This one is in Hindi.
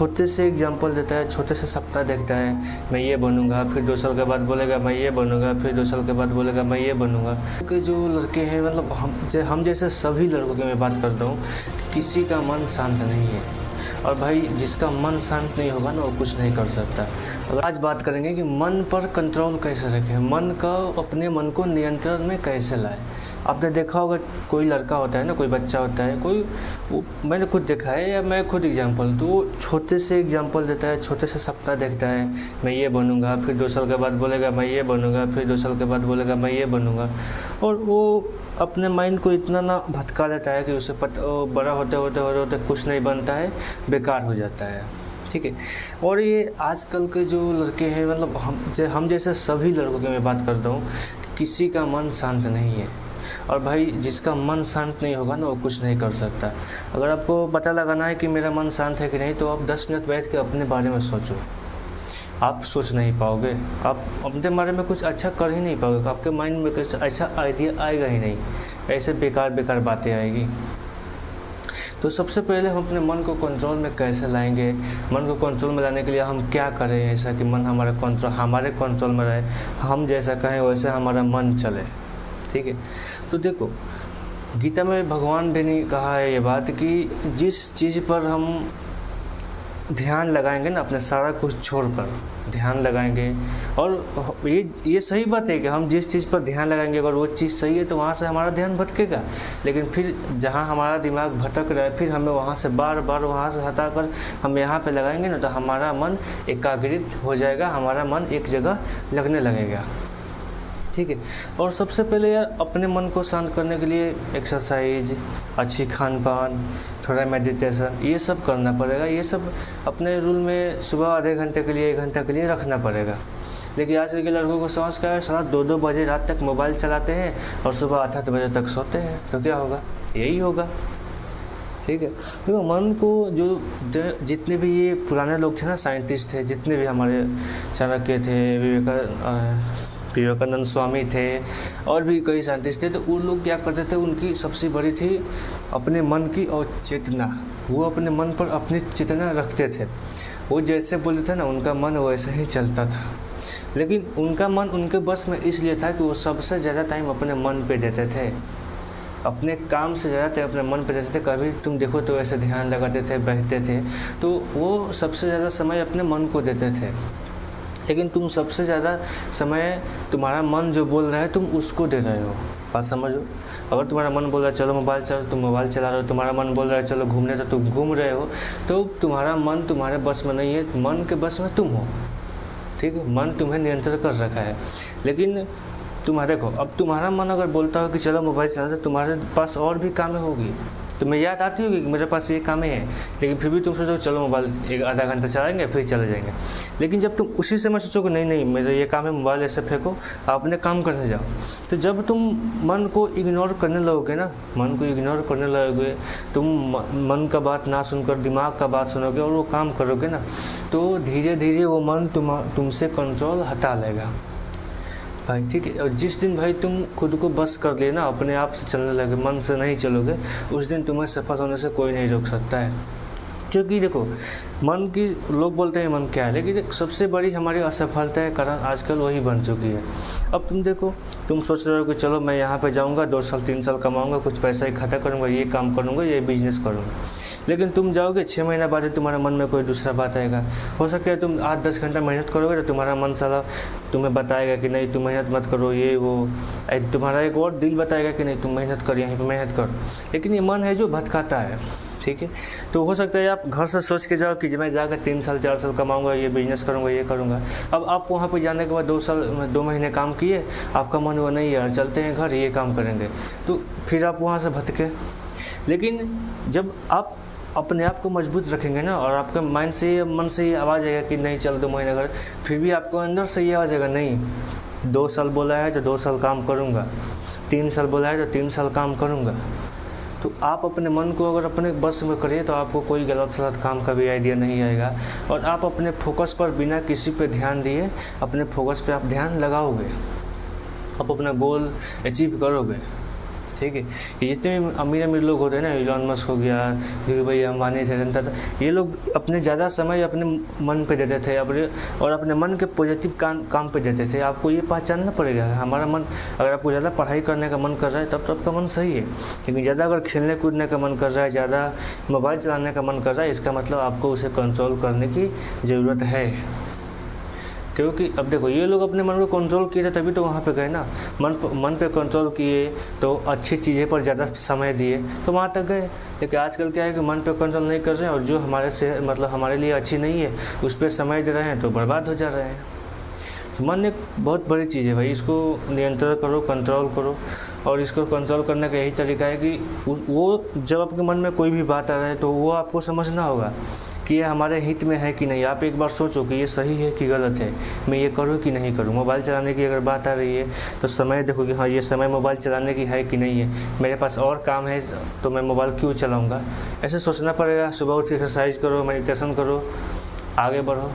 छोटे से एग्जांपल देता है, छोटे से सपना देखता है मैं ये बनूंगा, फिर 2 साल के बाद बोलेगा मैं ये बनूंगा, फिर 2 साल के बाद बोलेगा मैं ये बनूंगा। कि जो लड़के हैं मतलब हम जैसे सभी लड़कों की मैं बात करता हूँ कि किसी का मन शांत नहीं है, और भाई जिसका मन शांत नहीं होगा ना वो कुछ नहीं कर सकता। अगर आज बात करेंगे कि मन पर कंट्रोल कैसे रखें, मन का अपने मन को नियंत्रण में कैसे लाएं। आपने देखा होगा कोई लड़का होता है ना, कोई बच्चा होता है, मैंने खुद देखा है या मैं खुद एग्जांपल, तो वो छोटे से एग्जांपल देता है, छोटे से सपना देखता है मैं ये बनूंगा, फिर 2 साल के बाद बोलेगा मैं ये बनूंगा, फिर 2 साल के बाद बोलेगा मैं ये बनूंगा, और वो अपने माइंड को इतना ना भटका लेता है कि उसे बड़ा होते होते कुछ नहीं बनता है, बेकार हो जाता है। ठीक है। और ये आजकल के जो लड़के हैं मतलब हम जैसे सभी लड़कों की मैं बात करता हूँ कि किसी का मन शांत नहीं है, और भाई जिसका मन शांत नहीं होगा ना वो कुछ नहीं कर सकता। अगर आपको पता लगाना है कि मेरा मन शांत है कि नहीं, तो आप 10 मिनट बैठ के अपने बारे में सोचो। आप सोच नहीं पाओगे, आप अपने बारे में कुछ अच्छा कर ही नहीं पाओगे, आपके माइंड में कुछ अच्छा आइडिया आएगा ही नहीं, ऐसे बेकार बातें आएगी। तो सबसे पहले हम अपने मन को कंट्रोल में कैसे लाएंगे, मन को कंट्रोल में लाने के लिए हम क्या करें ऐसा कि मन हमारे कंट्रोल में रहे, हम जैसा कहें वैसे हमारा मन चले। ठीक है। तो देखो गीता में भगवान भी ने कहा है ये बात कि जिस चीज़ पर हम ध्यान लगाएंगे ना, अपने सारा कुछ छोड़कर ध्यान लगाएंगे, और ये सही बात है कि हम जिस चीज़ पर ध्यान लगाएंगे अगर वो चीज़ सही है तो वहाँ से हमारा ध्यान भटकेगा, लेकिन फिर जहाँ हमारा दिमाग भटक रहा है फिर हमें वहाँ से बार बार वहाँ से हटाकर हम यहाँ पे लगाएंगे ना, तो हमारा मन एकाग्रित हो जाएगा, हमारा मन एक जगह लगने लगेगा। ठीक है। और सबसे पहले यार अपने मन को शांत करने के लिए एक्सरसाइज, अच्छी खान पान, थोड़ा मेडिटेशन, ये सब करना पड़ेगा। ये सब अपने रूल में सुबह आधे घंटे के लिए 1 घंटे के लिए रखना पड़ेगा। लेकिन आजकल के लड़कों को समझ क्या है, सारा 2-2 बजे रात तक मोबाइल चलाते हैं और सुबह 8-8 बजे तक सोते हैं, तो क्या होगा, यही होगा। ठीक है। तो मन को जो जितने भी ये पुराने लोग थे ना, साइंटिस्ट थे, जितने भी हमारे चाणक्य थे, विवेकानंद स्वामी थे, और भी कई साइंटिस्ट थे, तो वो लोग क्या करते थे, उनकी सबसे बड़ी थी अपने मन की और चेतना। वो अपने मन पर अपनी चेतना रखते थे, वो जैसे बोलते थे ना उनका मन वैसे ही चलता था। लेकिन उनका मन उनके बस में इसलिए था कि वो सबसे ज़्यादा टाइम अपने मन पे देते थे, अपने काम से ज़्यादा टाइम अपने मन पे देते थे। कभी तुम देखो तो ऐसे ध्यान लगाते थे, बैठते थे, तो वो सबसे ज़्यादा समय अपने मन को देते थे। लेकिन तुम सबसे ज़्यादा समय तुम्हारा मन जो बोल रहा है तुम उसको दे रहे हो, बात समझो। अगर तुम्हारा मन बोल रहा है चलो मोबाइल चलो, तुम मोबाइल चला रहे हो, तुम्हारा मन बोल रहा है चलो घूमने, तो तुम घूम रहे हो। तो तुम्हारा मन तुम्हारे बस में नहीं है, मन के बस में तुम हो। ठीक है। मन तुम्हें नियंत्रण कर रखा है। लेकिन देखो अब तुम्हारा मन अगर बोलता हो कि चलो मोबाइल चलाना, तो तुम्हारे पास और भी कामें होगी, तुम्हें याद आती होगी कि मेरे पास ये काम है, लेकिन फिर भी तुम सोचो चलो मोबाइल आधा घंटा चलाएंगे फिर चले जाएंगे। लेकिन जब तुम उसी समय सोचोगे नहीं मेरा ये काम है, मोबाइल ऐसे फेंको, अपने काम करने जाओ, तो जब तुम मन को इग्नोर करने लगोगे ना, मन को इग्नोर करने लगोगे, तुम मन का बात ना सुनकर दिमाग का बात सुनोगे और वो काम करोगे ना, तो धीरे धीरे वो मन तुमसे कंट्रोल हटा लेगा भाई। ठीक है। और जिस दिन भाई तुम खुद को बस कर लिए ना, अपने आप से चलने लगे, मन से नहीं चलोगे, उस दिन तुम्हें सफल होने से कोई नहीं रोक सकता है। क्योंकि देखो मन की लोग बोलते हैं मन क्या है, लेकिन सबसे बड़ी हमारी असफलता के कारण आजकल वही बन चुकी है। अब तुम देखो, तुम सोच रहे हो कि चलो मैं यहाँ पे जाऊँगा, 2 साल 3 साल कमाऊँगा, कुछ पैसा इकट्ठा करूँगा, ये काम करूँगा, ये बिजनेस करूँगा, लेकिन तुम जाओगे 6 महीना बाद तुम्हारे मन में कोई दूसरा बात आएगा। हो सकता है तुम 8-10 घंटा मेहनत करोगे तो तुम्हारा मन साला तुम्हें बताएगा कि नहीं तुम मेहनत मत करो, ये वो, तुम्हारा एक और दिल बताएगा कि नहीं तुम मेहनत कर, यहीं पर मेहनत कर, लेकिन ये मन है जो भटकाता है। ठीक है। तो हो सकता है आप घर से सोच के जाओ कि मैं जाकर 3 साल 4 साल कमाऊंगा, ये बिजनेस करूंगा, ये करूंगा। अब आप वहाँ पे जाने के बाद 2 महीने काम किए, आपका मन वो नहीं यार चलते हैं घर, ये काम करेंगे, तो फिर आप वहाँ से भटके। लेकिन जब आप अपने आप को मजबूत रखेंगे ना, और आपके मन से ये आवाज़ आएगा कि नहीं चल 2 महीने घर, फिर भी आपको अंदर से ये आवाज़ आएगा नहीं 2 साल बोला है तो 2 साल काम करूँगा, 3 साल बोला है तो 3 साल काम करूँगा। तो आप अपने मन को अगर अपने बस में करिए तो आपको कोई गलत सलत काम का भी आइडिया नहीं आएगा, और आप अपने फोकस पर बिना किसी पे ध्यान दिए अपने फोकस पे आप ध्यान लगाओगे, आप अपना गोल अचीव करोगे। ठीक है। ये जितने भी अमीर अमीर लोग होते हैं ना, इलॉन मस्क हो गया, धीरू भाई अंबानी थे, रतन टाटा, ये लोग अपने ज़्यादा समय अपने मन पे देते थे, और अपने मन के पॉजिटिव काम पे देते थे। आपको ये पहचानना पड़ेगा, हमारा मन, अगर आपको ज़्यादा पढ़ाई करने का मन कर रहा है तब तो आपका मन सही है, लेकिन ज़्यादा अगर खेलने कूदने का मन कर रहा है, ज़्यादा मोबाइल चलाने का मन कर रहा है, इसका मतलब आपको उसे कंट्रोल करने की ज़रूरत है। क्योंकि अब देखो, ये लोग अपने मन को कंट्रोल किए थे तभी तो वहाँ पे गए ना। मन पे कंट्रोल किए तो अच्छी चीज़ें पर ज़्यादा समय दिए तो वहाँ तक गए। लेकिन आजकल क्या है कि मन पे कंट्रोल नहीं कर रहे हैं, और जो हमारे से मतलब हमारे लिए अच्छी नहीं है उस पर समय दे रहे हैं तो बर्बाद हो जा रहे हैं। तो मन एक बहुत बड़ी चीज़ है भाई, इसको नियंत्रण करो, कंट्रोल करो। और इसको कंट्रोल करने का यही तरीका है कि वो जब आपके मन में कोई भी बात आ रहा है तो वो आपको समझना होगा कि ये हमारे हित में है कि नहीं। आप एक बार सोचो कि ये सही है कि गलत है, मैं ये करूँ कि नहीं करूँ। मोबाइल चलाने की अगर बात आ रही है तो समय देखो कि हाँ, ये समय मोबाइल चलाने की है कि नहीं है, मेरे पास और काम है तो मैं मोबाइल क्यों चलाऊँगा। ऐसे सोचना पड़ेगा। सुबह उठ के एक्सरसाइज करो, मेडिटेशन करो, आगे बढ़ो।